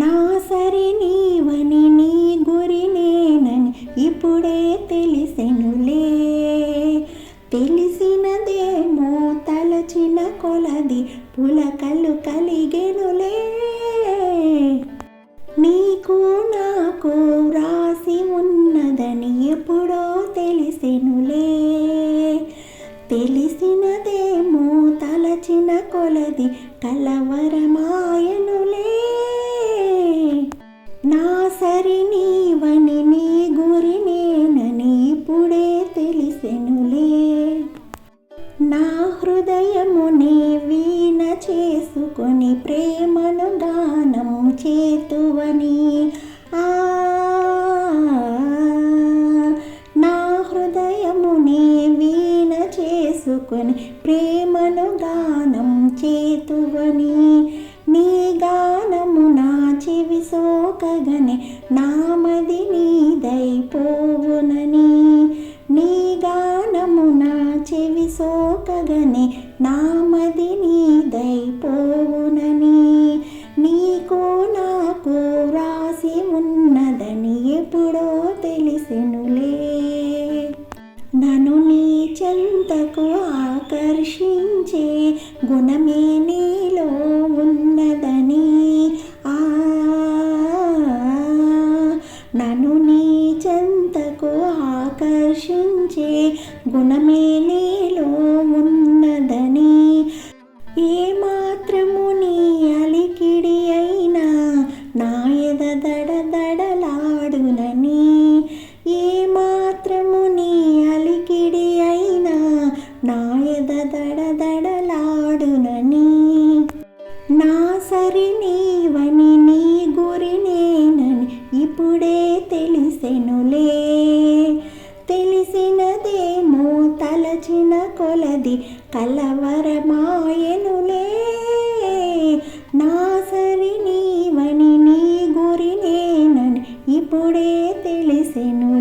నా సరి నీవని నీ గురి నేనని ఇప్పుడే తెలిసెనులే. తెలిసినదేమో తలచిన కొలది పులకలు కలిగెనులే. నీకు నాకు రాసి ఉన్నదని ఎప్పుడో తెలిసెనులే. తెలిసినదేమో తలచిన కొలది కలవరమాయనులే. నా సరి నీవని నీ గురి నేనని ఇప్పుడే తెలిసెనులే. నా హృదయముని వీణ చేసుకొని ప్రేమను గానం చేతువని. నా హృదయముని వీణ చేసుకొని ప్రేమను గానం చేతువని. నీ గానము నా చెవి సోకగనే నామది నీదైపోవునని. నీ గానము నా చెవి సోకగనే నామది నీదైపోవునని. నీకు నాకు రాసి ఉన్నదని ఎప్పుడో తెలిసెనులే. నన్ను నీ చెంతకు ఆకర్షించే గుణమే నీలో ఉన్నదని. నన్ను నీ చెంతకు ఆకర్షించే గుణమే నీలో ఉన్నదని. ఏ మాత్రము నీ అలికిడి అయినా నా ఎద దడదడలాడునని. ఏ మాత్రము నీ అలికిడి అయినా నా ఎద దడదడలాడునని. నా సరి నీవని నీ గురి నేనని ఇప్పుడే తెలిసెనులే. తెలిసినదేమో తలచిన కొలది కలవరమాయనులే. నా సరి నీవని నీ గురి నేనని ఇప్పుడే తెలిసెనులే.